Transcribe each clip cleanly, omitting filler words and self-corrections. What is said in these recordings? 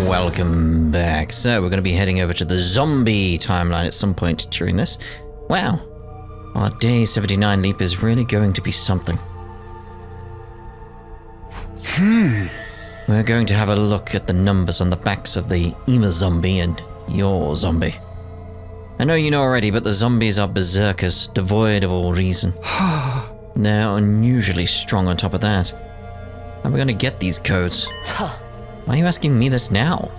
Welcome back. So we're going to be heading over to the zombie timeline at some point during this. Wow, our day 79 leap is really going to be something. We're going to have a look at the numbers on the backs of the Ema zombie and your zombie. I know you know already, but the zombies are berserkers, devoid of all reason. They're unusually strong on top of that. How are we going to get these codes? Why are you asking me this now?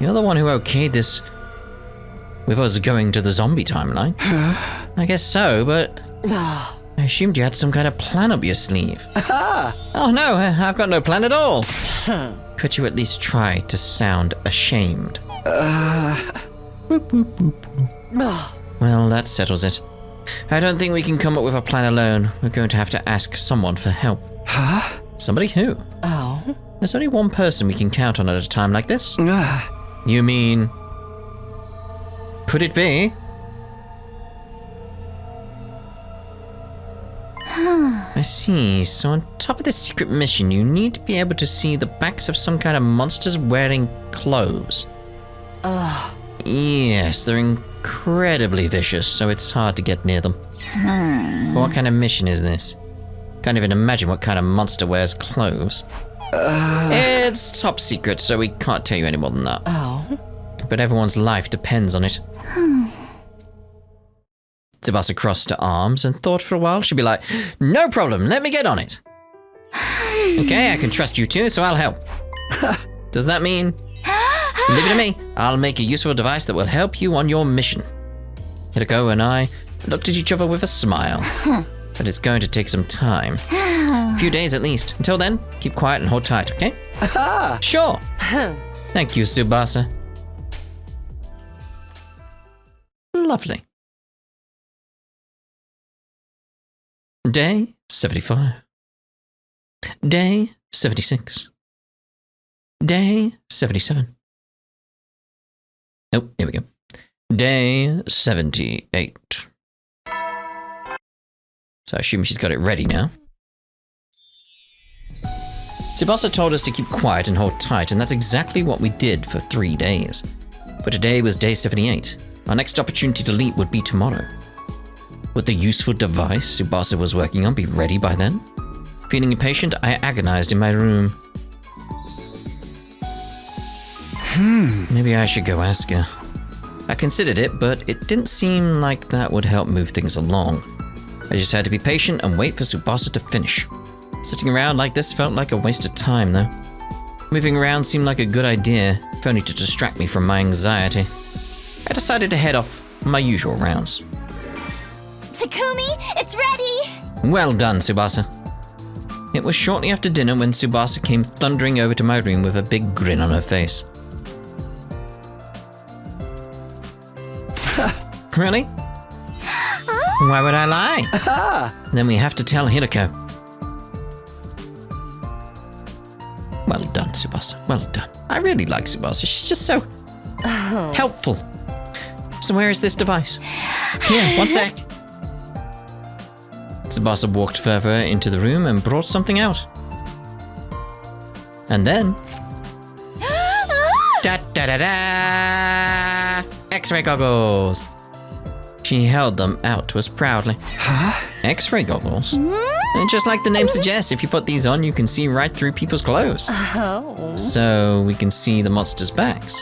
You're the one who okayed this with us going to the zombie timeline. I guess so, but I assumed you had some kind of plan up your sleeve. Oh no, I've got no plan at all. Could you at least try to sound ashamed? Well, that settles it. I don't think we can come up with a plan alone. We're going to have to ask someone for help. Somebody who? Oh. There's only one person we can count on at a time like this. You mean... Could it be? I see. So on top of this secret mission, you need to be able to see the backs of some kind of monsters wearing clothes. Yes, they're incredibly vicious, so it's hard to get near them. What kind of mission is this? Can't even imagine what kind of monster wears clothes. It's top secret, so we can't tell you any more than that. Oh. But everyone's life depends on it. Tsubasa crossed her arms and thought for a while. She'd be like, no problem, let me get on it. Okay, I can trust you too, so I'll help. Does that mean? Leave it to me. I'll make a useful device that will help you on your mission. Hideko and I looked at each other with a smile. But it's going to take some time. A few days at least. Until then, keep quiet and hold tight, okay? Sure. Thank you, Tsubasa. Lovely. Day 75. Day 76. Day 77. Oh, here we go. Day 78. So I assume she's got it ready now. Tsubasa told us to keep quiet and hold tight, and that's exactly what we did for 3 days. But today was day 78. Our next opportunity to leap would be tomorrow. Would the useful device Tsubasa was working on be ready by then? Feeling impatient, I agonized in my room. Maybe I should go ask her. I considered it, but it didn't seem like that would help move things along. I just had to be patient and wait for Tsubasa to finish. Sitting around like this felt like a waste of time, though. Moving around seemed like a good idea, if only to distract me from my anxiety. I decided to head off my usual rounds. Takumi, it's ready! Well done, Tsubasa. It was shortly after dinner when Tsubasa came thundering over to my room with a big grin on her face. Really? Why would I lie? Then we have to tell Hideko. Well done, Tsubasa. Well done. I really like Tsubasa. She's just so helpful. So where is this device? Here, one sec. Tsubasa walked further into the room and brought something out. And then... Da-da-da-da! X-ray goggles! She held them out to us proudly. X-ray goggles? And just like the name suggests, if you put these on, you can see right through people's clothes. So we can see the monsters' backs.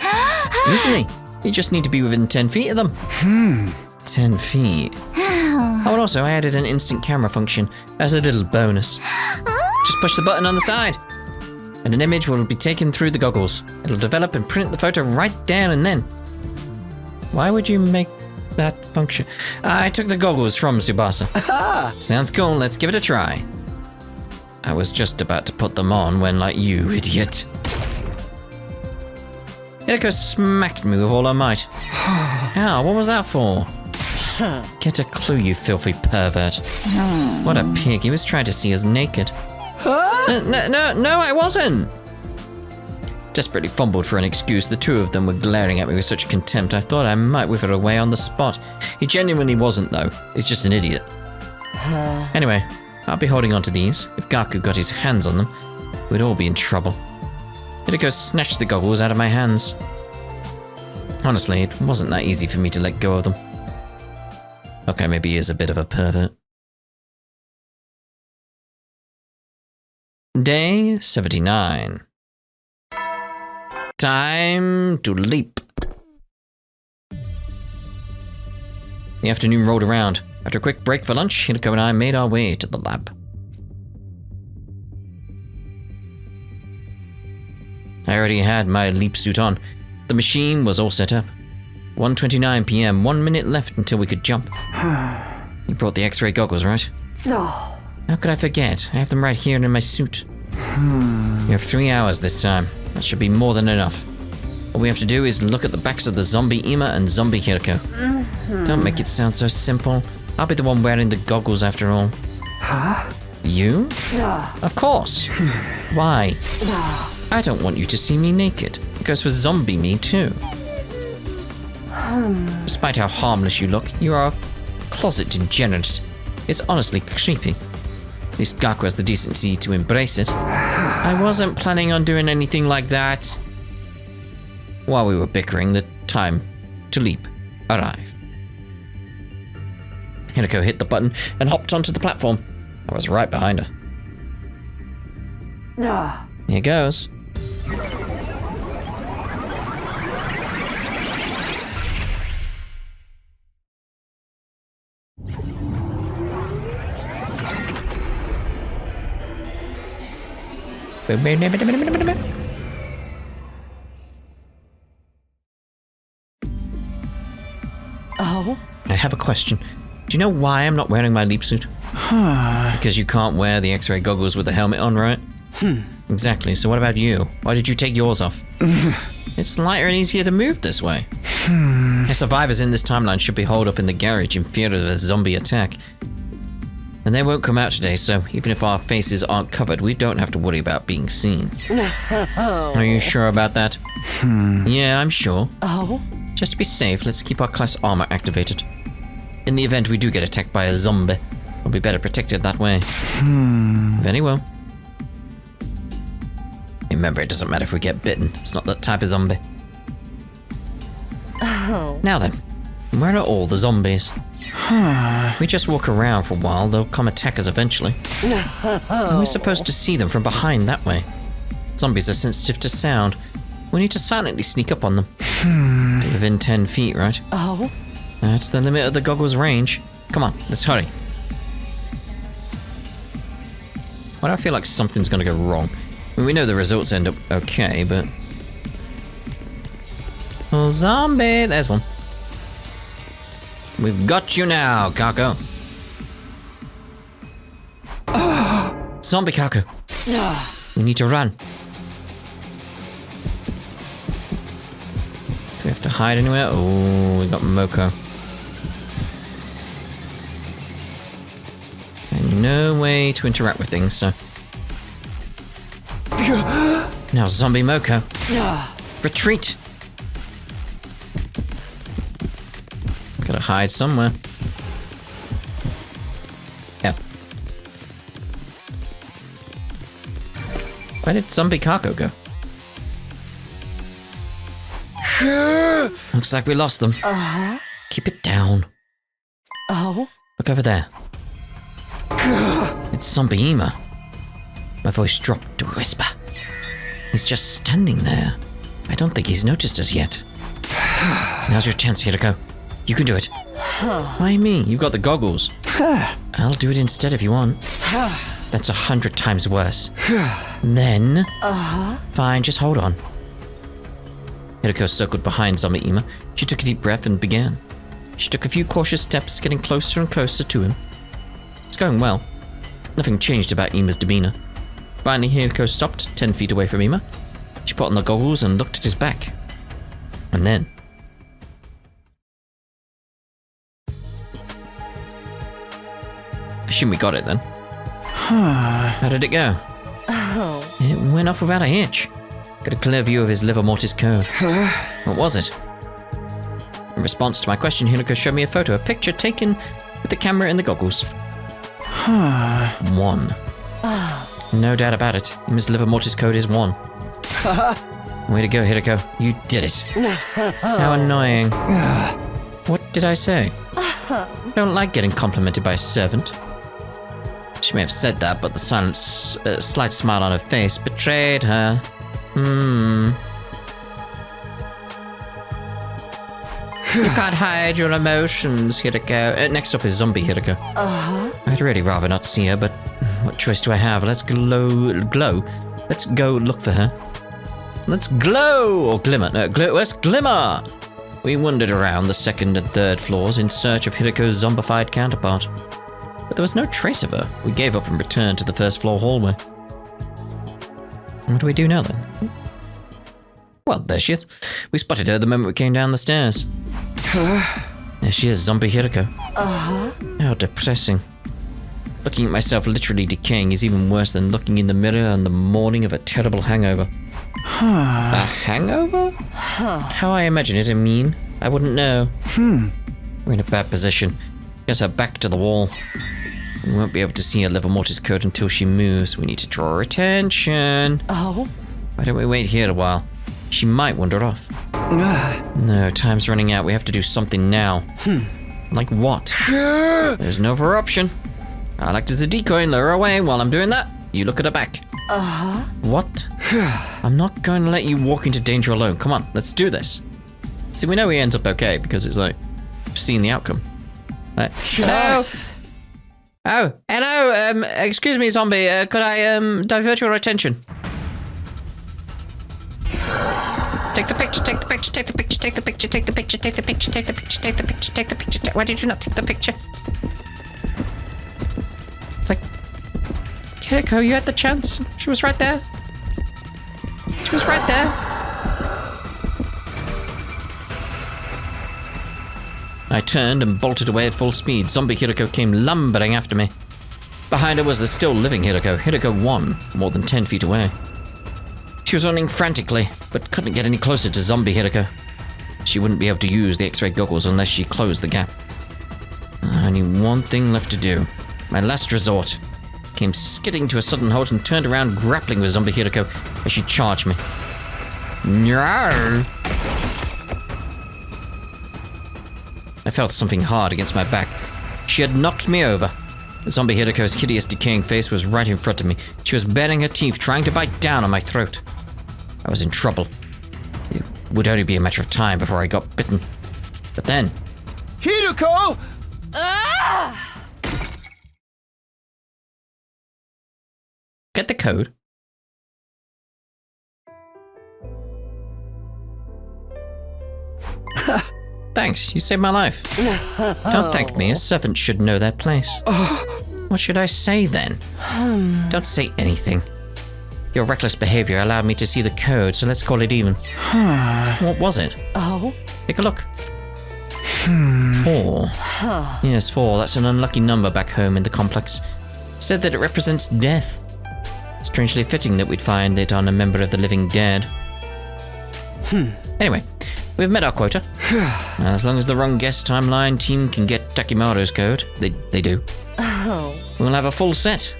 Easily. You just need to be within 10 feet of them. 10 feet. Oh, and also I added an instant camera function as a little bonus. Just push the button on the side, and an image will be taken through the goggles. It'll develop and print the photo right down and then. Why would you make that function? I took the goggles from Tsubasa. Sounds cool, let's give it a try. I was just about to put them on when, like, you idiot. Hideko smacked me with all her might. Ow, what was that for? Get a clue, you filthy pervert. What a pig, he was trying to see us naked. No, I wasn't. Desperately fumbled for an excuse. The two of them were glaring at me with such contempt, I thought I might whip it away on the spot. He genuinely wasn't, though. He's just an idiot. Anyway, I'll be holding on to these. If Gaku got his hands on them, we'd all be in trouble. Hideko snatched the goggles out of my hands. Honestly, it wasn't that easy for me to let go of them. Okay, maybe he is a bit of a pervert. Day 79. Time to leap. The afternoon rolled around. After a quick break for lunch, Hideko and I made our way to the lab. I already had my leap suit on. The machine was all set up. 1:29 p.m., 1 minute left until we could jump. You brought the X-ray goggles, right? No. How could I forget? I have them right here in my suit. You have 3 hours this time. That should be more than enough. All we have to do is look at the backs of the zombie Ima and zombie Hideko. Don't make it sound so simple. I'll be the one wearing the goggles after all. Huh? You? No. Of course. Why? No. I don't want you to see me naked. It goes for zombie me too. Despite how harmless you look, you are a closet degenerate. It's honestly creepy. At least Gaku has the decency to embrace it. I wasn't planning on doing anything like that. While we were bickering, the time to leap arrived. Hideko hit the button and hopped onto the platform. I was right behind her. No. Here goes. Oh? I have a question. Do you know why I'm not wearing my leap suit? Because you can't wear the X-ray goggles with the helmet on, right? Exactly, so what about you? Why did you take yours off? It's lighter and easier to move this way. The survivors in this timeline should be holed up in the garage in fear of a zombie attack. And they won't come out today, so even if our faces aren't covered, we don't have to worry about being seen. Are you sure about that? Yeah, I'm sure. Oh? Just to be safe, let's keep our class armor activated. In the event we do get attacked by a zombie, we'll be better protected that way. Very well. Remember, it doesn't matter if we get bitten. It's not that type of zombie. Oh. Now then, where are all the zombies? If we just walk around for a while, they'll come attack us eventually. And we're supposed to see them from behind that way. Zombies are sensitive to sound. We need to silently sneak up on them. Within 10 feet, right? Oh? That's the limit of the goggles' range. Come on, let's hurry. Why do I feel like something's gonna go wrong? I mean, we know the results end up okay, but... Oh, zombie! There's one. We've got you now, Kako. Zombie Kako. We need to run. Do we have to hide anywhere? Oh, we got Moko. And no way to interact with things, so... Now, zombie Moko. Retreat! Gotta hide somewhere. Yeah. Where did zombie Kako go? Looks like we lost them. Keep it down. Oh? Look over there. It's zombie Ima. My voice dropped to a whisper. He's just standing there. I don't think he's noticed us yet. Now's your chance, Hideko. You can do it. Why me? You've got the goggles. I'll do it instead if you want. That's 100 times worse. Then... Fine, just hold on. Hideko circled behind zombie Ima. She took a deep breath and began. She took a few cautious steps, getting closer and closer to him. It's going well. Nothing changed about Ima's demeanor. Finally, Hideko stopped 10 feet away from Ima. She put on the goggles and looked at his back. And then... I assume we got it then. How did it go? Oh. It went off without a hitch. Got a clear view of his liver mortis code. What was it? In response to my question, Hideko showed me a photo, a picture taken with the camera and the goggles. 1. No doubt about it. Ima's liver mortis code is 1. Way to go, Hideko. You did it. How annoying. What did I say? I don't like getting complimented by a servant. She may have said that, but the slight smile on her face betrayed her. You can't hide your emotions, Hideko. Next up is Zombie Hideko. I'd really rather not see her, but what choice do I have? Let's glow. Let's go look for her. Let's glow! Or glimmer. No, let's glimmer! We wandered around the second and third floors in search of Hideko's zombified counterpart. But there was no trace of her. We gave up and returned to the first floor hallway. What do we do now then? Well, there she is. We spotted her the moment we came down the stairs. There she is, Zombie Hideko. How depressing. Looking at myself literally decaying is even worse than looking in the mirror on the morning of a terrible hangover. A hangover? How I imagine it, I mean. I wouldn't know. We're in a bad position. Guess her back to the wall. We won't be able to see her liver mortis code until she moves. We need to draw her attention. Why don't we wait here a while? She might wander off. No, time's running out. We have to do something now. Like what? There's no other option. I'll act as a decoy and lure her away. While I'm doing that, you look at her back. What? I'm not going to let you walk into danger alone. Come on, let's do this. See, we know he ends up okay because it's like seeing the outcome. Hello? Oh, hello. Excuse me, zombie. Could I divert your attention? Take the picture, take the picture, take the picture, take the picture, take the picture, take the picture, take the picture, take the picture, take the picture. Why did you not take the picture? It's like, Hideko, you had the chance. She was right there. She was right there. I turned and bolted away at full speed. Zombie Hideko came lumbering after me. Behind her was the still living Hideko. Hideko won, more than 10 feet away. She was running frantically, but couldn't get any closer to Zombie Hideko. She wouldn't be able to use the X-ray goggles unless she closed the gap. Only one thing left to do. My last resort. Came skidding to a sudden halt and turned around, grappling with Zombie Hideko as she charged me. No! I felt something hard against my back. She had knocked me over. Zombie Hideko's hideous, decaying face was right in front of me. She was baring her teeth, trying to bite down on my throat. I was in trouble. It would only be a matter of time before I got bitten. But then... Hideko! Get the code. Thanks, you saved my life. Don't thank me, a servant should know their place. What should I say then? Don't say anything. Your reckless behavior allowed me to see the code, so let's call it even. What was it? Take a look. 4. Yes, 4. That's an unlucky number back home in the complex. Said that it represents death. Strangely fitting that we'd find it on a member of the living dead. Anyway, we've met our quota. As long as the wrong guess timeline team can get Takimaru's code, they do. We'll have a full set.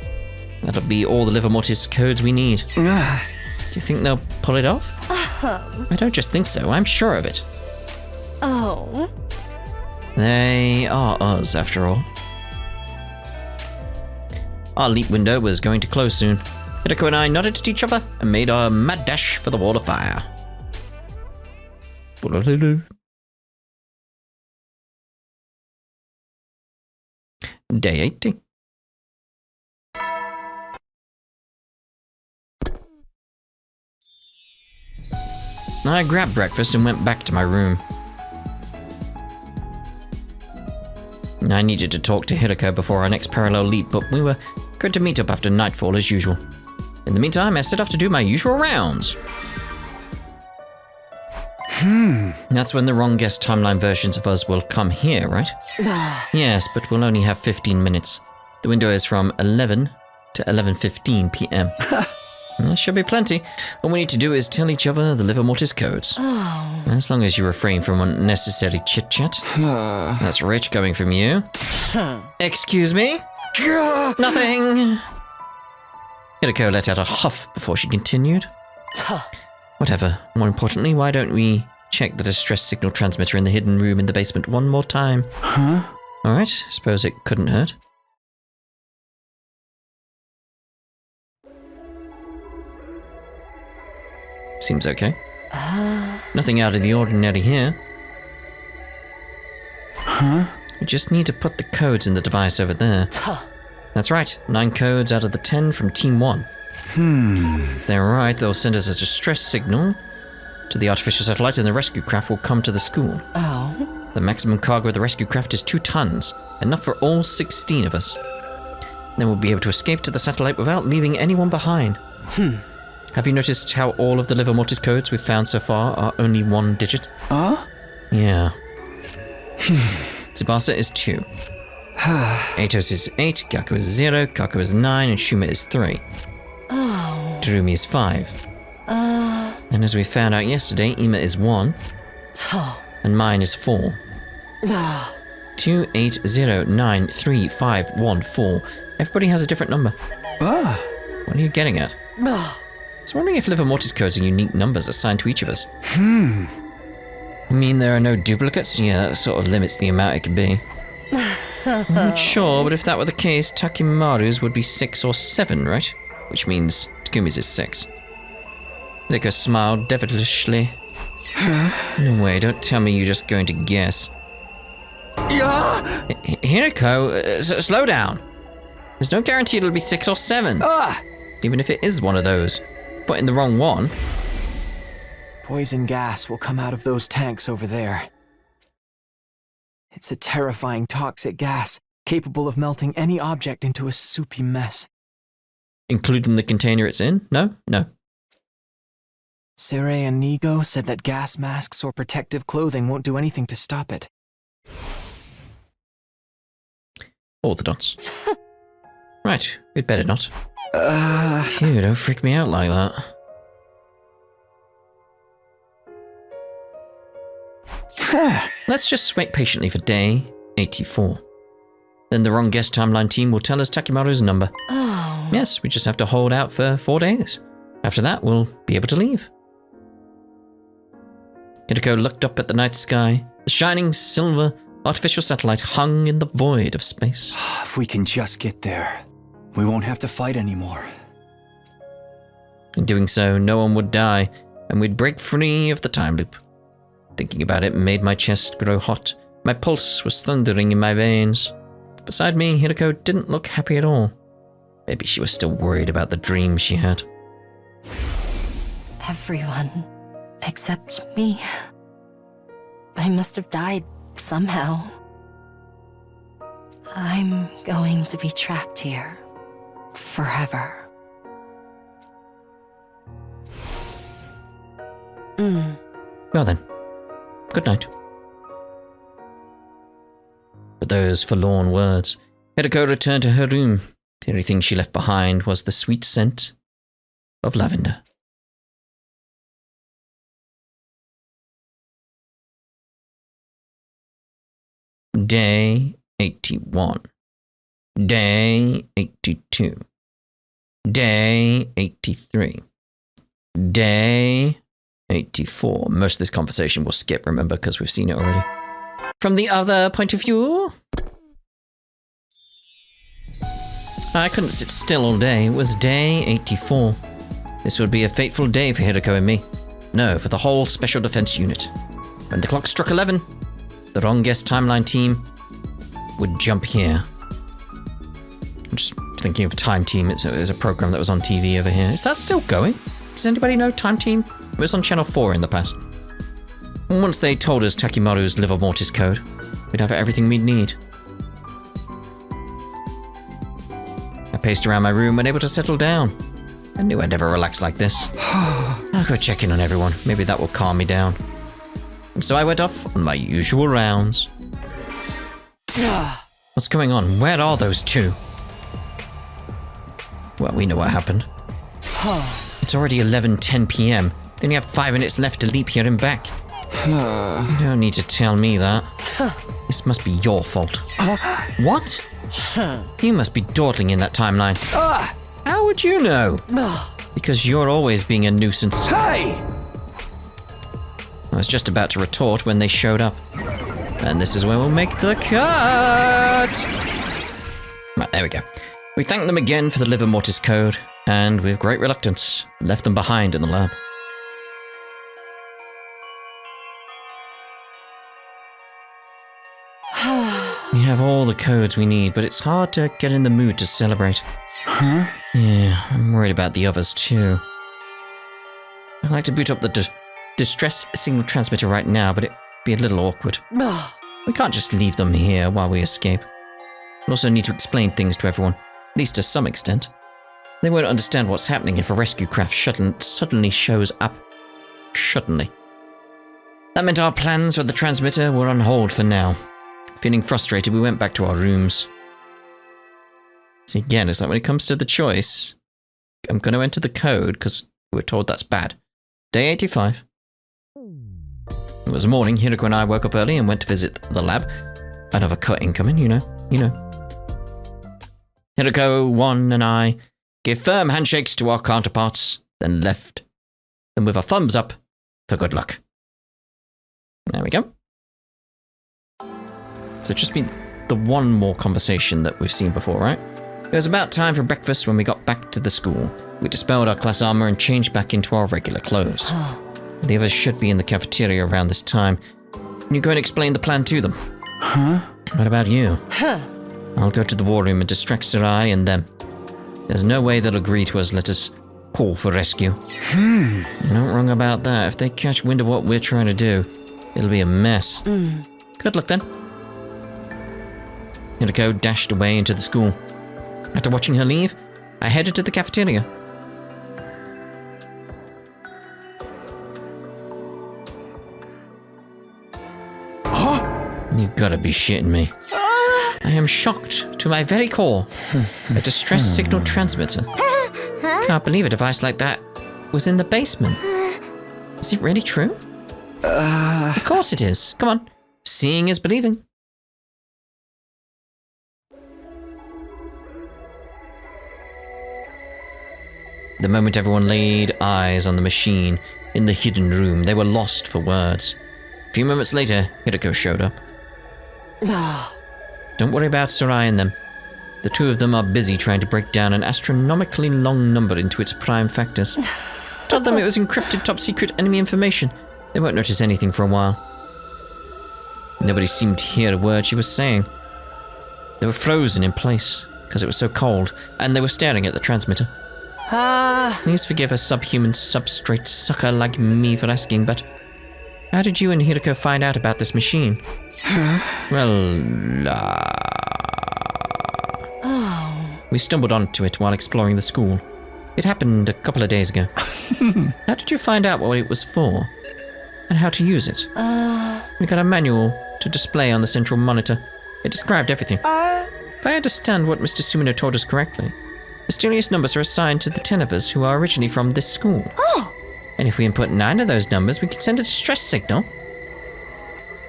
That'll be all the liver mortis codes we need. Do you think they'll pull it off? I don't just think so, I'm sure of it. They are us, after all. Our leap window was going to close soon. Hideko and I nodded at each other and made our mad dash for the wall of fire. Day 80. I grabbed breakfast and went back to my room. I needed to talk to Hideko before our next parallel leap, but we were going to meet up after nightfall as usual. In the meantime, I set off to do my usual rounds. That's when the wrong guess timeline versions of us will come here, right? Yes, but we'll only have 15 minutes. The window is from 11 to 11:15 p.m. There should be plenty. All we need to do is tell each other the liver mortis codes. As long as you refrain from unnecessary chit-chat. That's rich coming from you. Excuse me? Nothing. Hideko let out a huff before she continued. Whatever. More importantly, why don't we check the distress signal transmitter in the hidden room in the basement one more time? Huh? Alright, suppose it couldn't hurt. Seems okay. Nothing out of the ordinary here. Huh? We just need to put the codes in the device over there. That's right, 9 codes out of the 10 from Team 1. They're right, they'll send us a distress signal to the artificial satellite and the rescue craft will come to the school. Oh. The maximum cargo of the rescue craft is 2 tons, enough for all 16 of us. Then we'll be able to escape to the satellite without leaving anyone behind. Have you noticed how all of the Liver Mortis codes we've found so far are only 1 digit? Yeah. Tsubasa is 2. Atos is 8, Gaku is 0, Kaku is 9, and Shuma is 3. Oh. Darumi is 5. And as we found out yesterday, Ima is 1, and mine is 4. 2, 8, 0, 9, 3, 5, 1, 4. Everybody has a different number. What are you getting at? I was wondering if Liver Mortis codes are unique numbers assigned to each of us. You mean there are no duplicates? Yeah, that sort of limits the amount it can be. I'm not sure, but if that were the case, Takimaru's would be 6 or 7, right? Which means Takumi's is 6. Hideko smiled devilishly. No way, don't tell me you're just going to guess. Hideko, slow down. There's no guarantee it'll be 6 or 7. Even if it is one of those. But in the wrong one. Poison gas will come out of those tanks over there. It's a terrifying toxic gas, capable of melting any object into a soupy mess. Including the container it's in? No? No. Sere and Nigo said that gas masks or protective clothing won't do anything to stop it. All the dots. Right, we'd better not. Phew, don't freak me out like that. Let's just wait patiently for day 84. Then the wrong guest timeline team will tell us Takimaru's number. Oh. Yes, we just have to hold out for 4 days. After that, we'll be able to leave. Hideko looked up at the night sky. The shining silver artificial satellite hung in the void of space. If we can just get there, we won't have to fight anymore. In doing so, no one would die, and we'd break free of the time loop. Thinking about it made my chest grow hot. My pulse was thundering in my veins. Beside me, Hideko didn't look happy at all. Maybe she was still worried about the dream she had. Everyone except me. I must have died somehow. I'm going to be trapped here forever. Well then, good night. With those forlorn words, Hideko returned to her room. The only thing she left behind was the sweet scent of lavender. Day 81. Day 82. Day 83. Day 84. Most of this conversation we'll skip, remember, because we've seen it already. From the other point of view, I couldn't sit still all day. It was day 84. This would be a fateful day for Hideko and me. No, for the whole Special Defense Unit. When the clock struck 11, the wrong guest timeline team would jump here. I'm just thinking of Time Team. It's a program that was on TV over here. Is that still going? Does anybody know Time Team? It was on Channel 4 in the past. And once they told us Takimaru's Liver Mortis code, we'd have everything we'd need. I paced around my room, unable to settle down. I knew I'd never relax like this. I'll go check in on everyone. Maybe that will calm me down. And so I went off on my usual rounds. What's going on? Where are those two? Well, we know what happened. It's already 11:10 p.m. They only have 5 minutes left to leap here and back. You don't need to tell me that. This must be your fault. What? You must be dawdling in that timeline. How would you know? Because you're always being a nuisance. Hey! was just about to retort when they showed up. And this is where we'll make the cut! Right, there we go. We thanked them again for the liver mortis code, and with great reluctance, left them behind in the lab. We have all the codes we need, but it's hard to get in the mood to celebrate. Huh? Yeah, I'm worried about the others too. I'd like to boot up the distress signal transmitter right now, but it'd be a little awkward. We can't just leave them here while we escape. We'll also need to explain things to everyone, at least to some extent. They won't understand what's happening if a rescue craft suddenly shows up. Suddenly. That meant our plans for the transmitter were on hold for now. Feeling frustrated, we went back to our rooms. See, again, it's like when it comes to the choice, I'm going to enter the code because we were told that's bad. Day 85. It was morning. Hiroko and I woke up early and went to visit the lab. Another cut incoming, you know. Hiroko, One, and I gave firm handshakes to our counterparts, then left them with a thumbs up for good luck. There we go. So just been the one more conversation that we've seen before, right? It was about time for breakfast when we got back to the school. We dispelled our class armor and changed back into our regular clothes. The others should be in the cafeteria around this time. Can you go and explain the plan to them? Huh? What about you? I'll go to the war room and distract Sarai and them. There's no way they'll agree to us let us call for rescue. You're not wrong about that. If they catch wind of what we're trying to do, it'll be a mess. Good luck then. Hiroko dashed away into the school. After watching her leave, I headed to the cafeteria. You gotta be shitting me. I am shocked to my very core. A distress signal transmitter. Can't believe a device like that was in the basement. Is it really true? Of course it is. Come on. Seeing is believing. The moment everyone laid eyes on the machine in the hidden room, they were lost for words. A few moments later, Hiroko showed up. Don't worry about Sarai and them. The two of them are busy trying to break down an astronomically long number into its prime factors. Told them it was encrypted top-secret enemy information. They won't notice anything for a while. Nobody seemed to hear a word she was saying. They were frozen in place because it was so cold, and they were staring at the transmitter. Please forgive a subhuman substrate sucker like me for asking, but how did you and Hiroko find out about this machine? Well, we stumbled onto it while exploring the school. It happened a couple of days ago. How did you find out what it was for? And how to use it? We got a manual to display on the central monitor. It described everything. If I understand what Mr. Sumino told us correctly, mysterious numbers are assigned to the 10 of us who are originally from this school. And if we input 9 of those numbers, we can send a distress signal.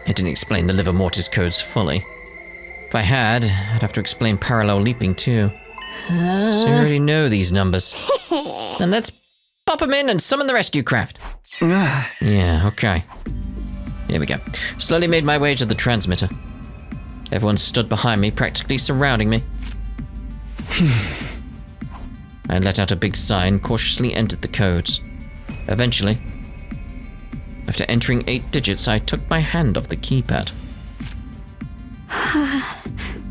It didn't explain the liver mortis codes fully. If I had, I'd have to explain parallel leaping too. So you already know these numbers. Then let's pop them in and summon the rescue craft. Yeah, okay. Here we go. Slowly made my way to the transmitter. Everyone stood behind me, practically surrounding me. I let out a big sigh and cautiously entered the codes. Eventually, after entering 8 digits, I took my hand off the keypad.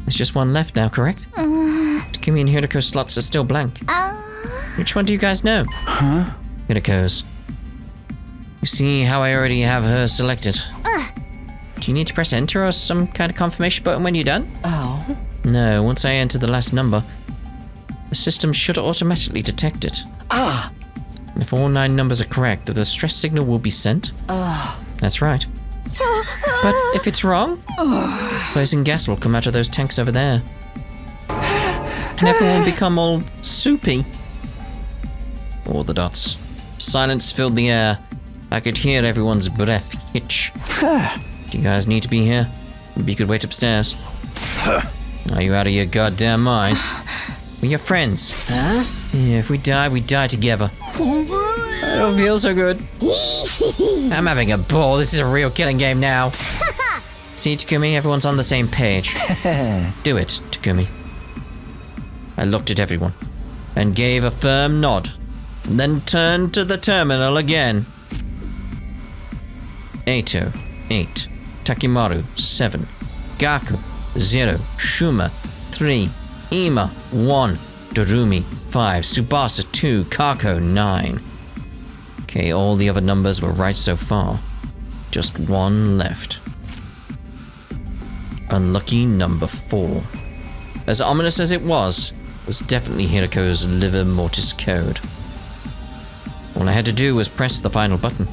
There's just one left now, correct? Takumi and Hiroko's slots are still blank. Which one do you guys know? Hiroko's. You see how I already have her selected. Do you need to press enter or some kind of confirmation button when you're done? No, once I enter the last number, the system should automatically detect it. And if all 9 numbers are correct, the distress signal will be sent. That's right. But if it's wrong, poison gas will come out of those tanks over there. And everyone will become all soupy. All the dots. Silence filled the air. I could hear everyone's breath hitch. Do you guys need to be here? Maybe you could wait upstairs. Are you out of your goddamn mind? We're your friends. Yeah, if we die, we die together. I don't feel so good. I'm having a ball. This is a real killing game now. See, Takumi, everyone's on the same page. Do it, Takumi. I looked at everyone and gave a firm nod, and then turned to the terminal again. Eito, 8. Takimaru, 7. Gaku, 0. Shuma, 3. Ima, 1. Dorumi, 5. Tsubasa, 2. Kako, 9. Okay, all the other numbers were right so far. Just one left. Unlucky number 4. As ominous as it was definitely Hiroko's liver mortis code. All I had to do was press the final button.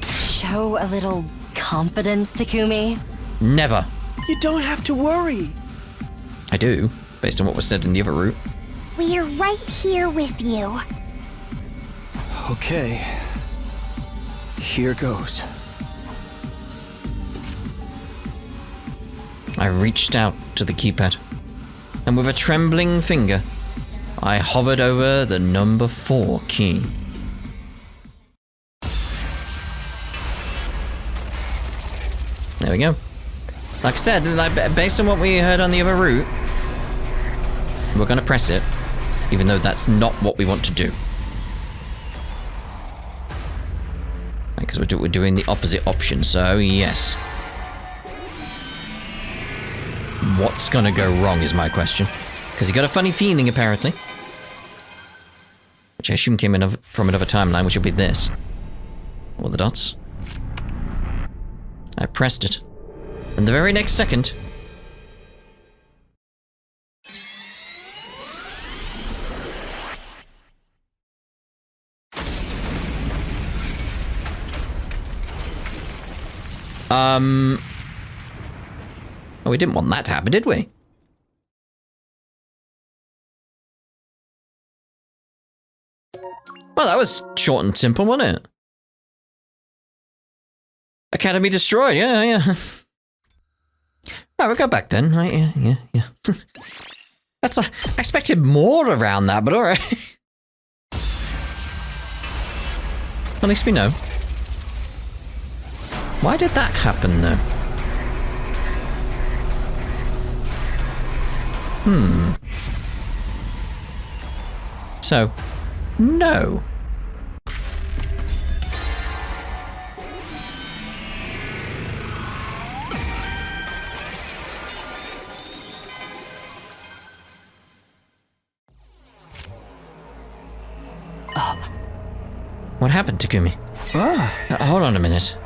Show a little confidence, Takumi. Never. You don't have to worry. I do, based on what was said in the other route. We're right here with you. Okay. Here goes. I reached out to the keypad, and with a trembling finger, I hovered over the number 4 key. There we go. Like I said, based on what we heard on the other route, we're going to press it, even though that's not what we want to do. Because we're doing the opposite option, so yes. What's gonna go wrong is my question. Because he got a funny feeling, apparently. Which I assume came from another timeline, which will be this. All the dots. I pressed it. And the very next second... Oh, we didn't want that to happen, did we? Well, that was short and simple, wasn't it? Academy destroyed, yeah. Right, we'll go back then, right? Yeah. That's I expected more around that, but alright. At least we know. Why did that happen, though? So, no. What happened, Takumi? Hold on a minute.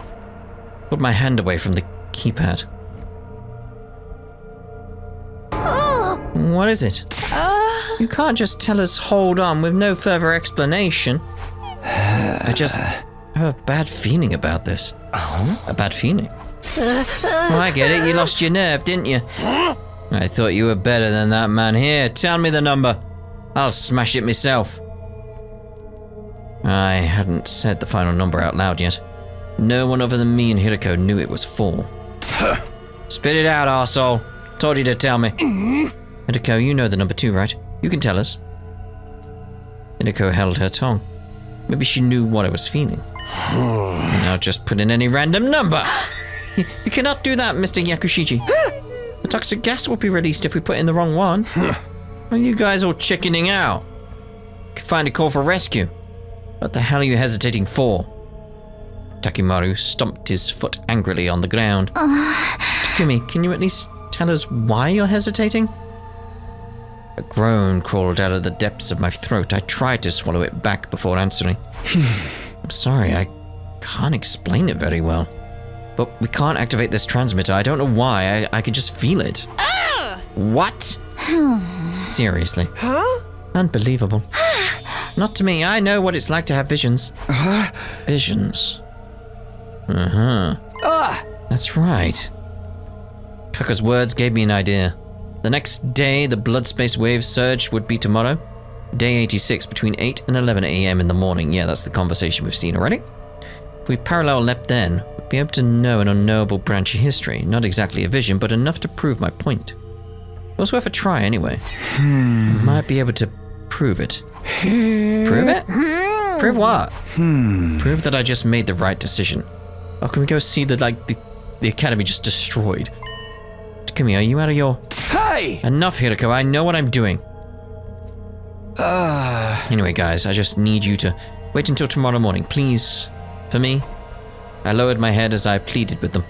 Put my hand away from the keypad. What is it? You can't just tell us hold on with no further explanation. I just have a bad feeling about this. A bad feeling? Oh, I get it. You lost your nerve, didn't you? I thought you were better than that man. Here, tell me the number. I'll smash it myself. I hadn't said the final number out loud yet. No one other than me and Hiroko knew it was 4. Spit it out, arsehole. Told you to tell me. Hiroko, you know the number 2, right? You can tell us. Hiroko held her tongue. Maybe she knew what I was feeling. Now just put in any random number. You cannot do that, Mr. Yakushiji. The toxic gas will be released if we put in the wrong one. Are you guys all chickening out? Could find a call for rescue. What the hell are you hesitating for? Takimaru stomped his foot angrily on the ground. Takumi, can you at least tell us why you're hesitating? A groan crawled out of the depths of my throat. I tried to swallow it back before answering. I'm sorry, I can't explain it very well. But we can't activate this transmitter. I don't know why. I can just feel it. What? Seriously. Huh? Unbelievable. Not to me. I know what it's like to have visions. Visions. That's right. Kaka's words gave me an idea. The next day, the blood space wave surge would be tomorrow. Day 86, between 8 and 11 a.m. in the morning. Yeah, that's the conversation we've seen already. If we parallel leapt then, we'd be able to know an unknowable branch of history. Not exactly a vision, but enough to prove my point. It was worth a try anyway. Might be able to prove it. Prove it? Prove what? Prove that I just made the right decision. Oh, can we go see the academy just destroyed? Come here, are you out of your... Hey! Enough, Hiroko, I know what I'm doing. Anyway, guys, I just need you to wait until tomorrow morning, please. For me. I lowered my head as I pleaded with them.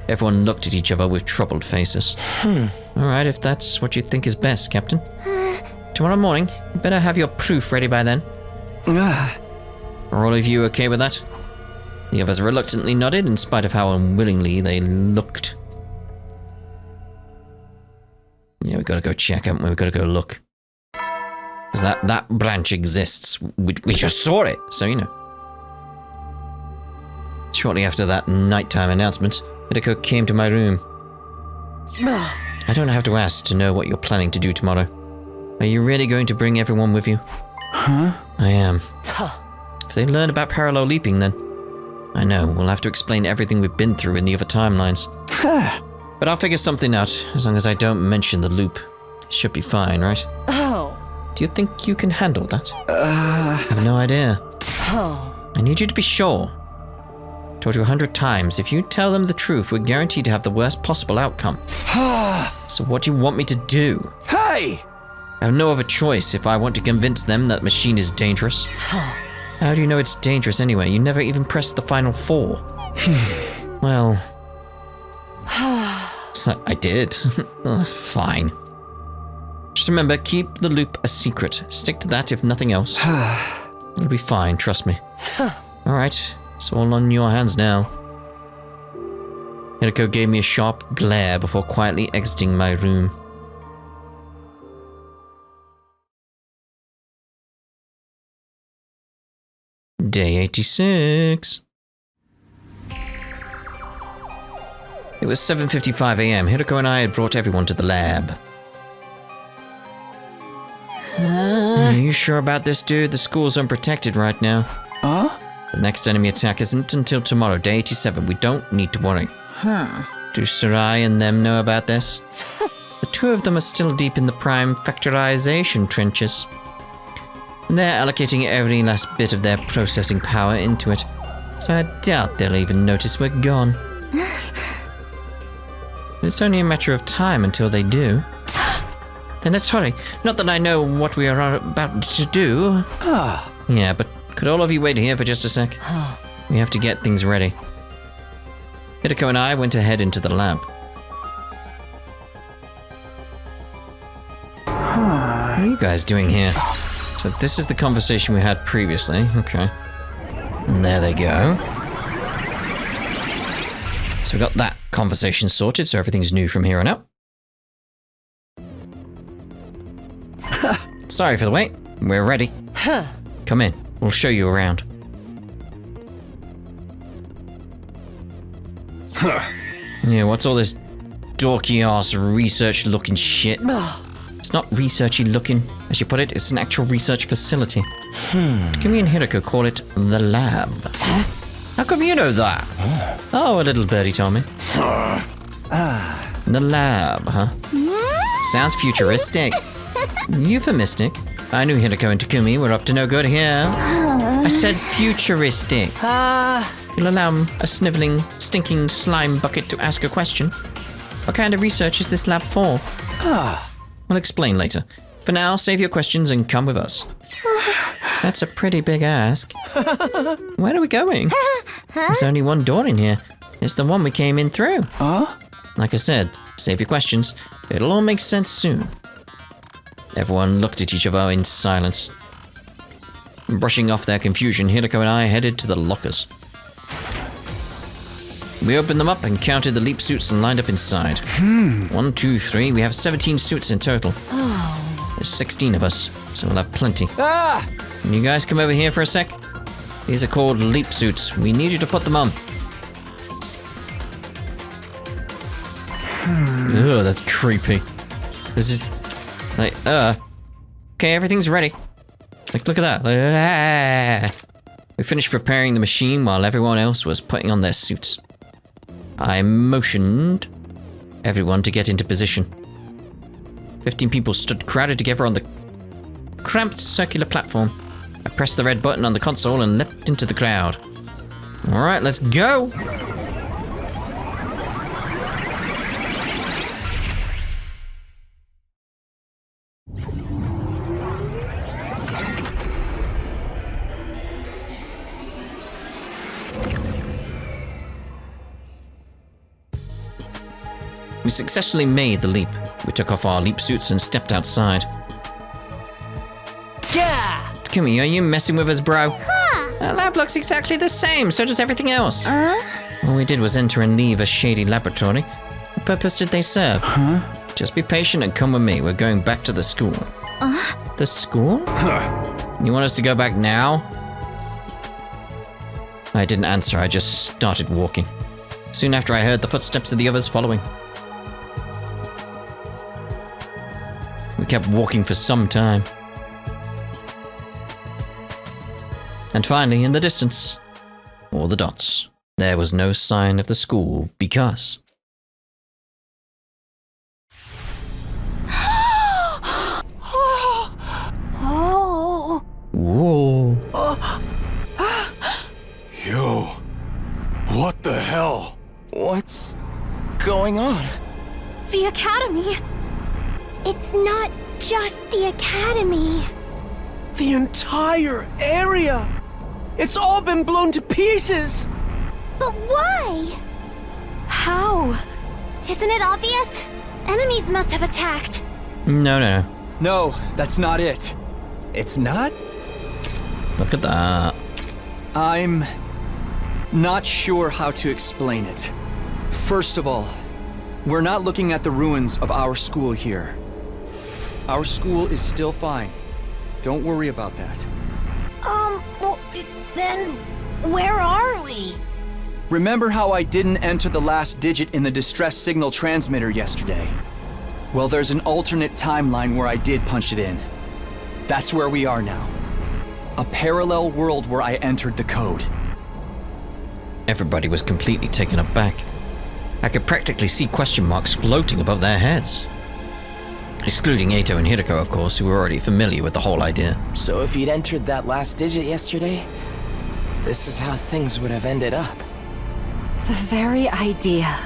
Everyone looked at each other with troubled faces. Alright, if that's what you think is best, Captain. Tomorrow morning, you better have your proof ready by then. Are all of you okay with that? The others reluctantly nodded, in spite of how unwillingly they looked. Yeah, we gotta go check, haven't we? We gotta go look. Because that branch exists. We just saw it, so you know. Shortly after that nighttime announcement, Hiroko came to my room. I don't have to ask to know what you're planning to do tomorrow. Are you really going to bring everyone with you? Huh? I am. If they learn about parallel leaping, then... I know, we'll have to explain everything we've been through in the other timelines. But I'll figure something out, as long as I don't mention the loop. Should be fine, right? Oh. Do you think you can handle that? I have no idea. Oh. I need you to be sure. Told you 100 times, if you tell them the truth, we're guaranteed to have the worst possible outcome. So what do you want me to do? Hey! I have no other choice if I want to convince them that machine is dangerous. How do you know it's dangerous anyway? You never even pressed the final 4. Well... So I did. Fine. Just remember, keep the loop a secret. Stick to that if nothing else. It'll be fine, trust me. Alright, it's all on your hands now. Hiroko gave me a sharp glare before quietly exiting my room. Day 86. It was 7:55 a.m. Hiroko and I had brought everyone to the lab. Are you sure about this, dude? The school's unprotected right now. The next enemy attack isn't until tomorrow, day 87. We don't need to worry. Do Sarai and them know about this? The two of them are still deep in the prime factorization trenches. And they're allocating every last bit of their processing power into it. So I doubt they'll even notice we're gone. It's only a matter of time until they do. Then let's hurry. Not that I know what we are about to do. Yeah, but could all of you wait here for just a sec? We have to get things ready. Hiroko and I went ahead into the lab. What are you guys doing here? So this is the conversation we had previously. Okay. And there they go. So we got that conversation sorted, so everything's new from here on out. Sorry for the wait. We're ready. Come in. We'll show you around. Yeah, what's all this dorky-ass research-looking shit? It's not researchy looking, as you put it. It's an actual research facility. Kimi and Hiroko call it the lab. How come you know that? Oh, a little birdie told me. The lab, huh? Sounds futuristic. Euphemistic. I knew Hiroko and Takumi were up to no good here. I said futuristic. You'll allow a sniveling, stinking slime bucket to ask a question. What kind of research is this lab for? I'll explain later. For now, save your questions and come with us. That's a pretty big ask. Where are we going? There's only one door in here. It's the one we came in through. Like I said, save your questions. It'll all make sense soon. Everyone looked at each other in silence. Brushing off their confusion, Hiroko and I headed to the lockers. We opened them up and counted the leap suits and lined up inside. 1, 2, 3. We have 17 suits in total. There's 16 of us, so we'll have plenty. Can you guys come over here for a sec? These are called leap suits. We need you to put them on. Ugh, that's creepy. This is like, okay, everything's ready. Like, look at that. We finished preparing the machine while everyone else was putting on their suits. I motioned everyone to get into position. 15 people stood crowded together on the cramped circular platform. I pressed the red button on the console and leapt into the crowd. Alright, let's go! We successfully made the leap. We took off our leap suits and stepped outside. Yeah! Takumi, are you messing with us, bro? Our lab looks exactly the same, so does everything else. All we did was enter and leave a shady laboratory. What purpose did they serve? Just be patient and come with me. We're going back to the school. The school? You want us to go back now? I didn't answer, I just started walking. Soon after I heard the footsteps of the others following. We kept walking for some time. And finally, in the distance, all the dots, there was no sign of the school because... Whoa. Yo. What the hell? What's going on? The Academy. It's not just the Academy. The entire area! It's all been blown to pieces! But why? How? Isn't it obvious? Enemies must have attacked. No. No, that's not it. It's not? Look at that. I'm not sure how to explain it. First of all, we're not looking at the ruins of our school here. Our school is still fine. Don't worry about that. Well, then where are we? Remember how I didn't enter the last digit in the distress signal transmitter yesterday? Well, there's an alternate timeline where I did punch it in. That's where we are now. A parallel world where I entered the code. Everybody was completely taken aback. I could practically see question marks floating above their heads. Excluding Eito and Hideko, of course, who were already familiar with the whole idea. So if you'd entered that last digit yesterday, this is how things would have ended up. The very idea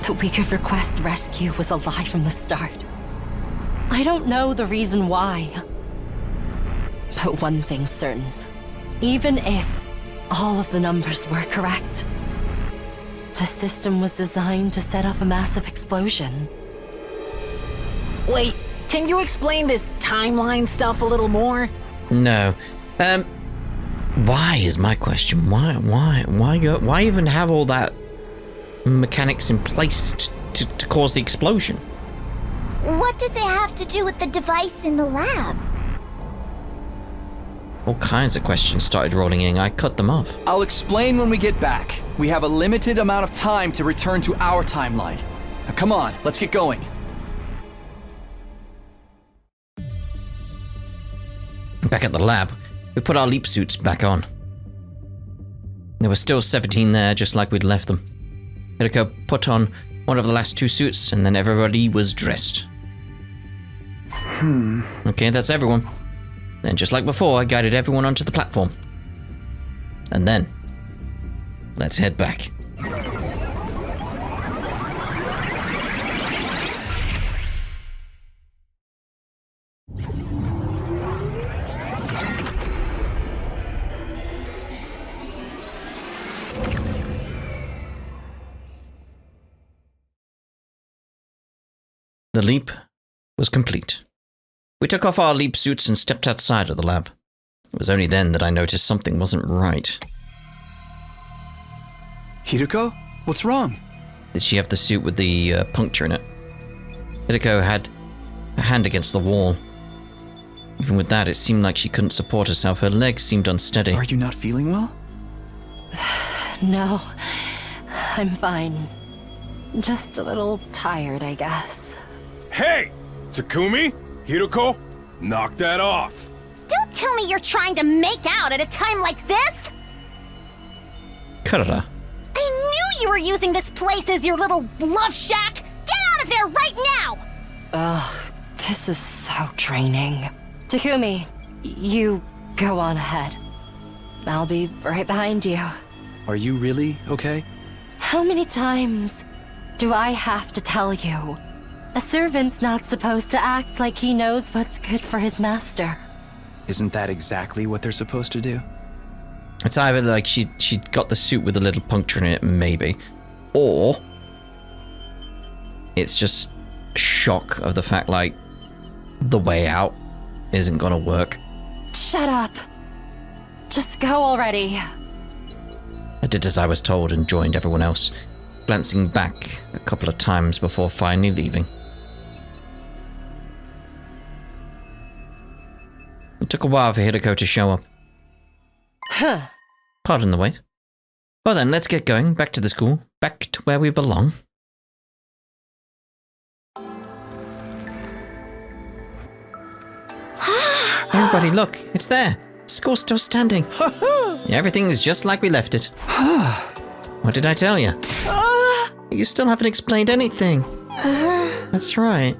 that we could request rescue was a lie from the start. I don't know the reason why. But one thing's certain. Even if all of the numbers were correct, the system was designed to set off a massive explosion. Wait, can you explain this timeline stuff a little more? No. Why is my question? Why even have all that mechanics in place to cause the explosion? What does it have to do with the device in the lab? All kinds of questions started rolling in. I cut them off. I'll explain when we get back. We have a limited amount of time to return to our timeline. Now come on, let's get going. Back at the lab, we put our leap suits back on. There were still 17 there, just like we'd left them. Hideko put on one of the last two suits, and then everybody was dressed. Okay, that's everyone. Then, just like before, I guided everyone onto the platform. And then, let's head back. The leap was complete. We took off our leap suits and stepped outside of the lab. It was only then that I noticed something wasn't right. Hideko? What's wrong? Did she have the suit with the puncture in it? Hideko had her hand against the wall. Even with that, it seemed like she couldn't support herself. Her legs seemed unsteady. Are you not feeling well? No, I'm fine. Just a little tired, I guess. Hey! Takumi? Hideko? Knock that off! Don't tell me you're trying to make out at a time like this! Karada. I knew you were using this place as your little love shack! Get out of there right now! Ugh, this is so draining. Takumi, you Go on ahead. I'll be right behind you. Are you really okay? How many times do I have to tell you? A servant's not supposed to act like he knows what's good for his master. Isn't that exactly what they're supposed to do? It's either like she got the suit with a little puncture in it, maybe, or it's just shock of the fact, like, the way out isn't gonna work. Shut up. Just go already. I did as I was told and joined everyone else, glancing back a couple of times before finally leaving. It took a while for Hideko to show up. Huh. Pardon the wait. Well then, let's get going. Back to the school. Back to where we belong. Everybody look, it's there. School's still standing. Everything is just like we left it. What did I tell you? You still haven't explained anything. That's right.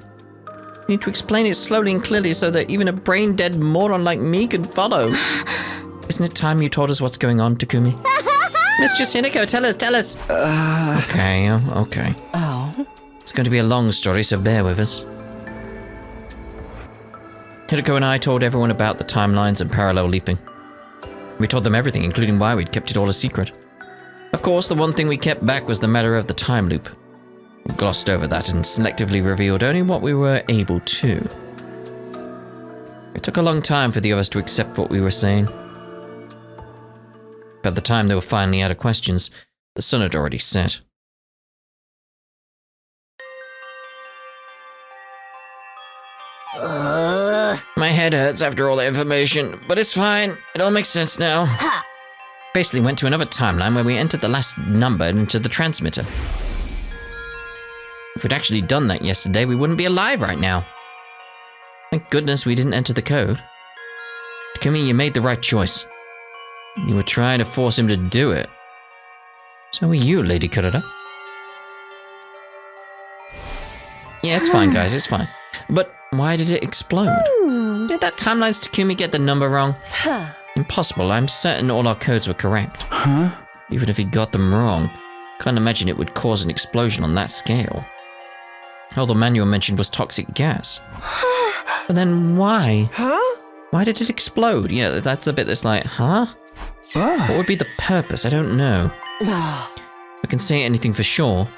You need to explain it slowly and clearly so that even a brain-dead moron like me can follow. Isn't it time you told us what's going on, Takumi? Mistress Hideko, tell us. Okay. Oh? It's going to be a long story, so bear with us. Hideko and I told everyone about the timelines and parallel leaping. We told them everything, including why we'd kept it all a secret. Of course, the one thing we kept back was the matter of the time loop. We glossed over that and selectively revealed only what we were able to. It took a long time for the others to accept what we were saying. By the time they were finally out of questions, the sun had already set. My head hurts after all the information, but it's fine. It all makes sense now. Basically went to another timeline where we entered the last number into the transmitter. If we'd actually done that yesterday, we wouldn't be alive right now. Thank goodness we didn't enter the code. Takumi, you made the right choice. You were trying to force him to do it. So were you, Lady Kurata. Yeah, it's fine, guys, it's fine. But why did it explode? Did that timeline's Takumi get the number wrong? Impossible, I'm certain all our codes were correct. Even if he got them wrong, can't imagine it would cause an explosion on that scale. All the manual mentioned was toxic gas. But then why? Why did it explode? Yeah, that's the bit that's like, huh? What would be the purpose? I don't know. I can say anything for sure.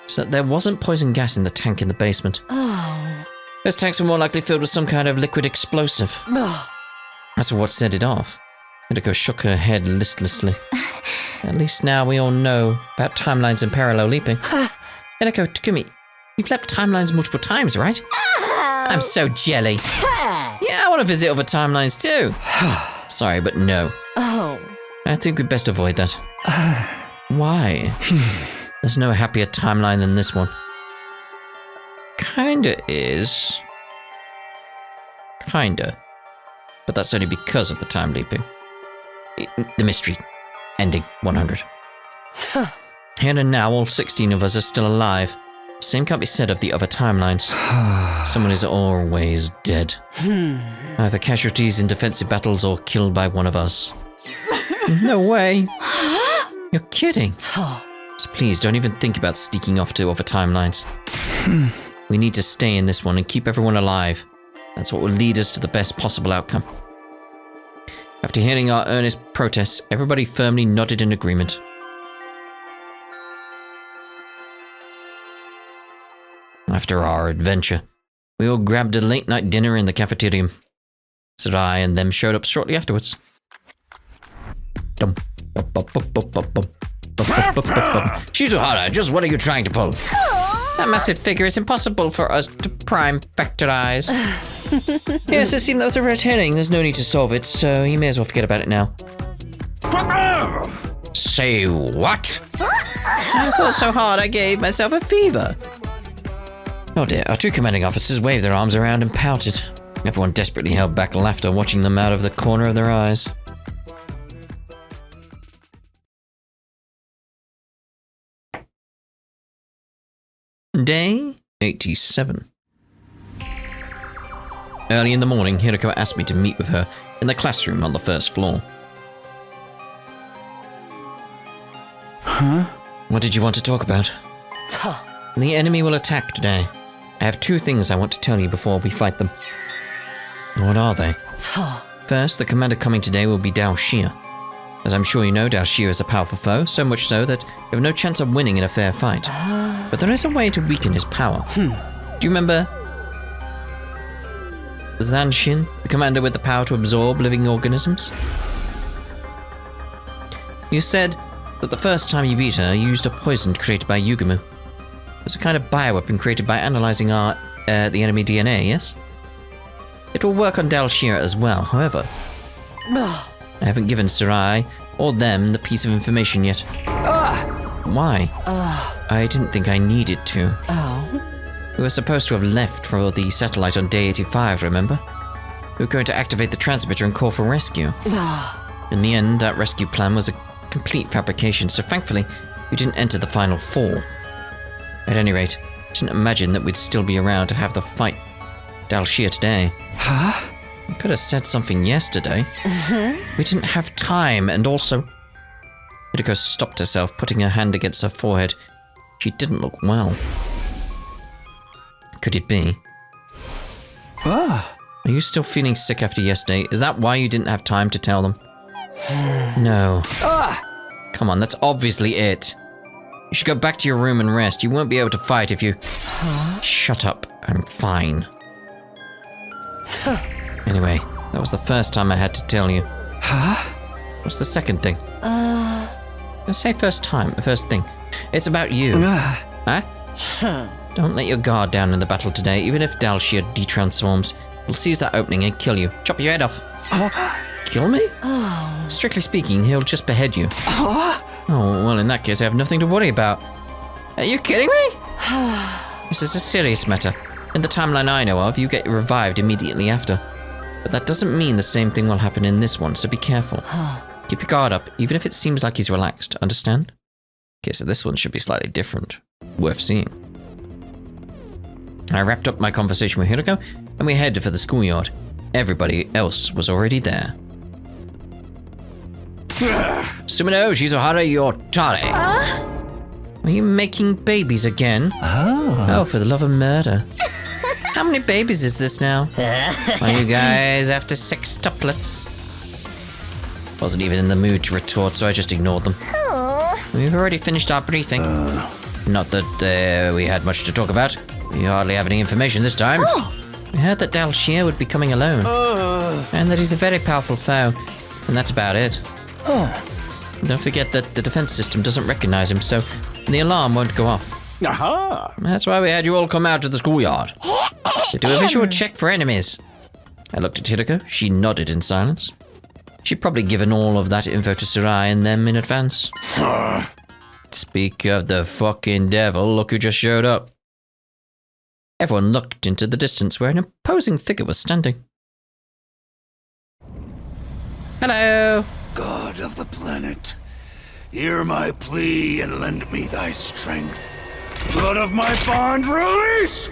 So that there wasn't poison gas in the tank in the basement. Those tanks were more likely filled with some kind of liquid explosive. That's what set it off. Hideko shook her head listlessly. At least now we all know about timelines and parallel leaping. Hideko, Takumi, you've leapt timelines multiple times, right? I'm so jelly. Yeah, I want to visit other timelines too. Sorry, but no. I think we'd best avoid that. Why? There's no happier timeline than this one. Kinda is. Kinda. But that's only because of the time leaping. The mystery. Ending 100. Here and now, all 16 of us are still alive. Same can't be said of the other timelines. Someone is always dead. Either casualties in defensive battles or killed by one of us. No way. You're kidding. So please don't even think about sneaking off to other timelines. We need to stay in this one and keep everyone alive. That's what will lead us to the best possible outcome. After hearing our earnest protests, everybody firmly nodded in agreement. After our adventure, we all grabbed a late-night dinner in the cafeteria. Sarai and them showed up shortly afterwards. Shizuhara, just what are you trying to pull? That massive figure is impossible for us to prime factorize. Yes, it seemed that was a red herring. There's no need to solve it, so you may as well forget about it now. Say what? I thought so hard I gave myself a fever. Oh dear, our two commanding officers waved their arms around and pouted. Everyone desperately held back laughter, watching them out of the corner of their eyes. Day 87. Early in the morning, Hiroko asked me to meet with her in the classroom on the first floor. Huh? What did you want to talk about? The enemy will attack today. I have 2 things I want to tell you before we fight them. What are they? First, the commander coming today will be Dalshir. As I'm sure you know, Dalshir is a powerful foe, so much so that you have no chance of winning in a fair fight. But there is a way to weaken his power. Do you remember Zanshin, the commander with the power to absorb living organisms? You said that the first time you beat her, you used a poison created by Yugumu. It was a kind of bioweapon created by analyzing the enemy DNA, yes? It will work on Dalshir as well, however. I haven't given Sarai or them the piece of information yet. Why? I didn't think I needed to. We were supposed to have left for the satellite on day 85, remember? We were going to activate the transmitter and call for rescue. In the end, that rescue plan was a complete fabrication, so thankfully, we didn't enter the final 4. At any rate, I didn't imagine that we'd still be around to have the fight Dalshir today. Huh? I could have said something yesterday. We didn't have time, and also... Hiroko stopped herself, putting her hand against her forehead. She didn't look well. Could it be? Are you still feeling sick after yesterday? Is that why you didn't have time to tell them? No. Come on, that's obviously it. You should go back to your room and rest. You won't be able to fight if you... Shut up. I'm fine. Anyway, that was the first time I had to tell you. What's the second thing? Let's say first thing. It's about you. Huh? Don't let your guard down in the battle today. Even if Dalshir detransforms, he'll seize that opening and kill you. Chop your head off. Kill me? Strictly speaking, he'll just behead you. Oh, well, in that case, I have nothing to worry about. Are you kidding me? This is a serious matter. In the timeline I know of, you get revived immediately after. But that doesn't mean the same thing will happen in this one, so be careful. Keep your guard up, even if it seems like he's relaxed, understand? Okay, so this one should be slightly different. Worth seeing. I wrapped up my conversation with Hiroko, and we headed for the schoolyard. Everybody else was already there. Sumino Shizuhara Yotare. Are you making babies again? Oh, for the love of murder. How many babies is this now? Are you guys after sextuplets? Wasn't even in the mood to retort, so I just ignored them. We've already finished our briefing. Not that we had much to talk about. We hardly have any information this time. We heard that Dalshir would be coming alone. And that he's a very powerful foe. And that's about it. Don't forget that the defense system doesn't recognize him, so the alarm won't go off. That's why we had you all come out to the schoolyard. To do a visual check for enemies. I looked at Hiroko. She nodded in silence. She'd probably given all of that info to Sarai and them in advance. Speak of the fucking devil, look who just showed up. Everyone looked into the distance where an imposing figure was standing. Hello! God of the planet, hear my plea and lend me thy strength. Blood of my bond, release!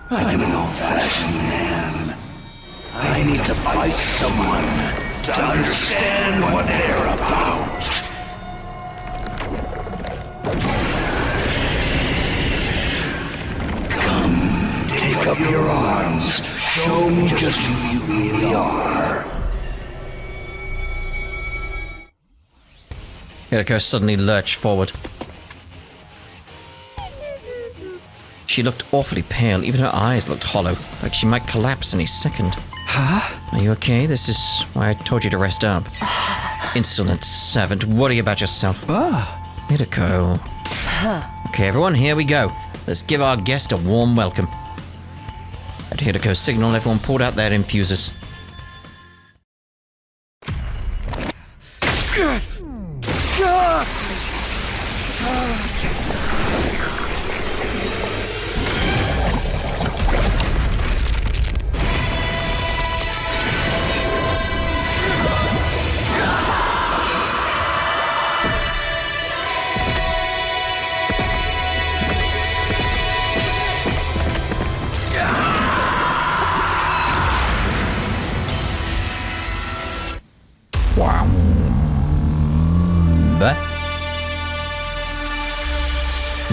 I'm an old-fashioned man. I need to fight someone to understand what they're about. Come, take up your arms. Show me just who you really are. Hiroko suddenly lurched forward. She looked awfully pale, even her eyes looked hollow, like she might collapse any second. Are you okay? This is why I told you to rest up. Insolent servant, worry about yourself. Hiroko. Okay, everyone, here we go. Let's give our guest a warm welcome. At Hiroko's signal, everyone pulled out their infusers.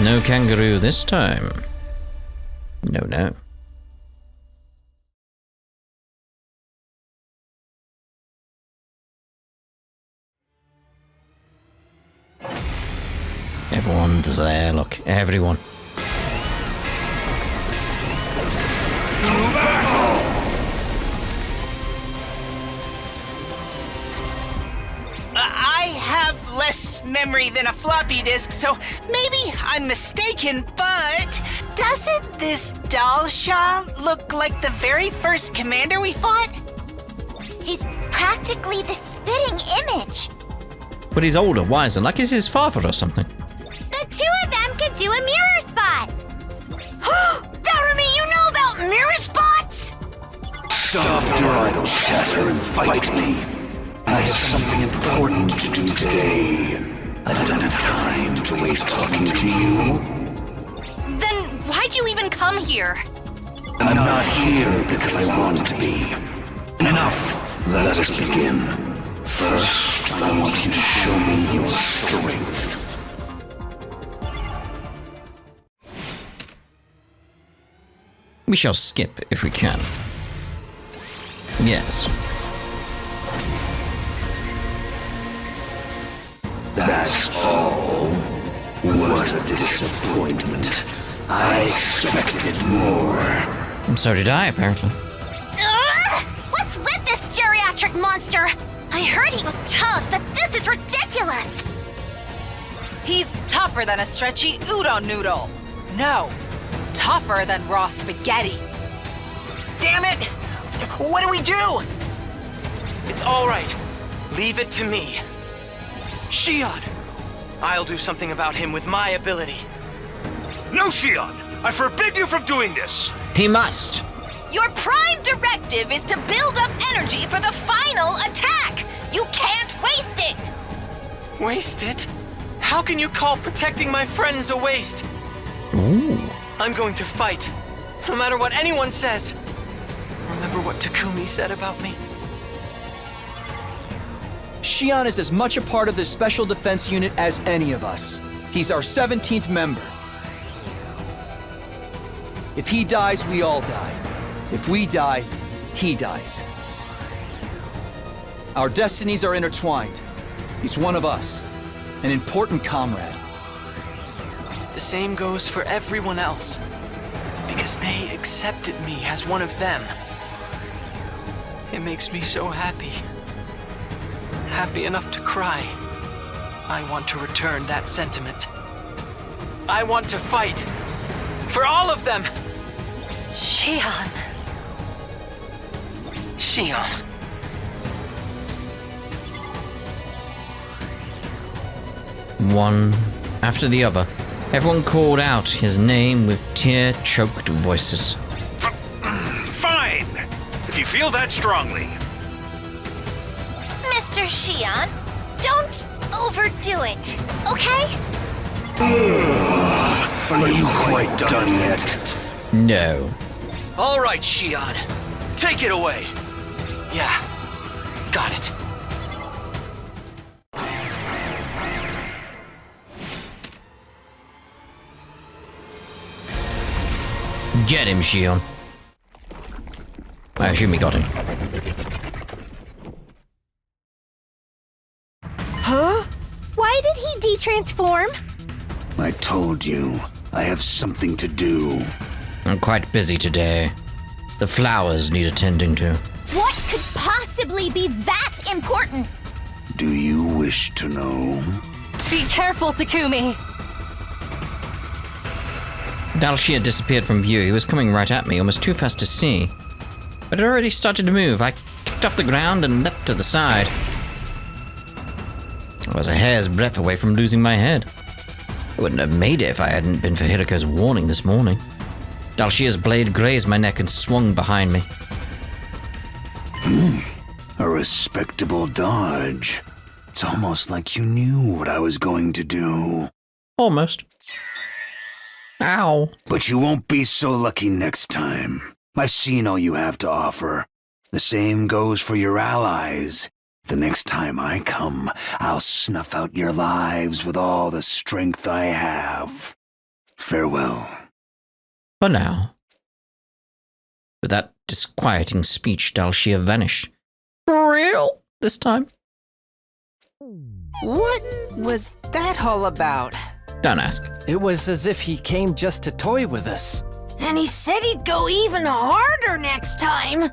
No kangaroo this time. No. Everyone's there, look. Everyone. I have less memory than a floppy disk, so maybe I'm mistaken, but doesn't this doll Shah look like the very first commander we fought? He's practically the spitting image. But he's older, wiser, like he's his father or something. The two of them could do a mirror spot. Darumi, you know about mirror spots? Stop your idle chatter and fight me. I have something important to do today. I don't have time to waste talking to you. Then why'd you even come here? I'm not here because I want to be. Enough. Let us begin. First, I want you to show me your strength. We shall skip if we can. Yes. That's all? What a disappointment. I expected more. And so did I, apparently. What's with this geriatric monster? I heard he was tough, but this is ridiculous. He's tougher than a stretchy udon noodle. No, tougher than raw spaghetti. Damn it! What do we do? It's all right. Leave it to me. Shion! I'll do something about him with my ability. No, Shion! I forbid you from doing this! He must! Your prime directive is to build up energy for the final attack! You can't waste it! Waste it? How can you call protecting my friends a waste? Ooh. I'm going to fight, no matter what anyone says. Remember what Takumi said about me? Shion is as much a part of this special defense unit as any of us. He's our 17th member. If he dies, we all die. If we die, he dies. Our destinies are intertwined. He's one of us, an important comrade. The same goes for everyone else, because they accepted me as one of them. It makes me so happy. Happy enough to cry. I want to return that sentiment. I want to fight. For all of them! Shion. Shion. One after the other, everyone called out his name with tear-choked voices. Fine! If you feel that strongly. Mr. Shion, don't overdo it, okay? Are you quite done yet? No. All right, Shion. Take it away. Yeah, got it. Get him, Shion. I assume he got him. Huh? Why did he de-transform? I told you, I have something to do. I'm quite busy today. The flowers need attending to. What could possibly be that important? Do you wish to know? Be careful, Takumi! Dalshia disappeared from view. He was coming right at me, almost too fast to see. But it already started to move. I kicked off the ground and leapt to the side. I was a hair's breadth away from losing my head. I wouldn't have made it if I hadn't been for Hideko's warning this morning. Dalshia's blade grazed my neck and swung behind me. A respectable dodge. It's almost like you knew what I was going to do. Almost. Ow. But you won't be so lucky next time. I've seen all you have to offer. The same goes for your allies. The next time I come, I'll snuff out your lives with all the strength I have. Farewell. For now. With that disquieting speech, Dalshia vanished. For real? This time? What was that all about? Don't ask. It was as if he came just to toy with us. And he said he'd go even harder next time.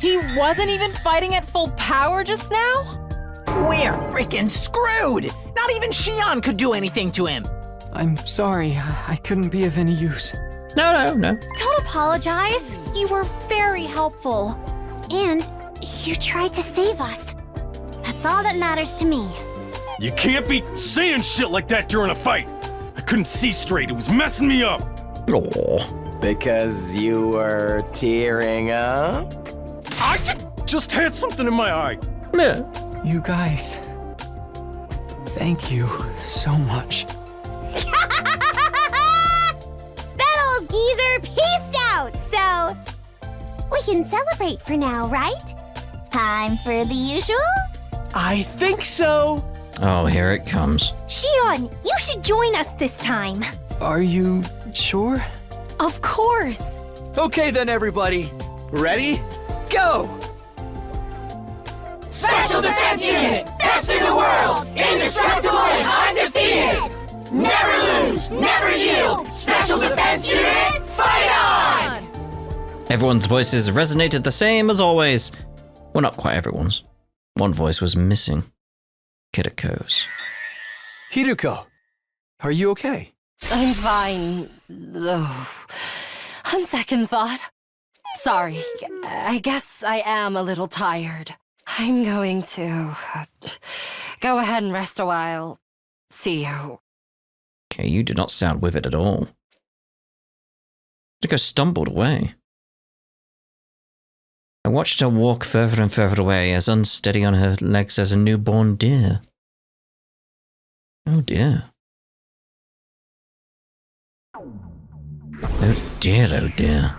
He wasn't even fighting at full power just now? We're freaking screwed! Not even Shion could do anything to him. I'm sorry, I couldn't be of any use. No. Don't apologize. You were very helpful. And you tried to save us. That's all that matters to me. You can't be saying shit like that during a fight. I couldn't see straight. It was messing me up. Aww. Because you were tearing up? I just had something in my eye. Yeah. You guys, thank you so much. That old geezer peaced out, so we can celebrate for now, right? Time for the usual? I think so. Oh, here it comes. Shion, you should join us this time. Are you sure? Of course. Okay then, everybody. Ready? Go! Special Defense Unit! Best in the world! Indestructible and undefeated! Never lose! Never yield! Special Defense Unit, fight on! Everyone's voices resonated the same as always. Well, not quite everyone's. One voice was missing. Kitako's. Hiruko, are you okay? I'm fine. Oh, on second thought. Sorry, I guess I am a little tired. I'm going to go ahead and rest a while. See you. Okay, you do not sound with it at all. Kitako stumbled away. I watched her walk further and further away, as unsteady on her legs as a newborn deer. Oh dear. Oh dear, oh dear.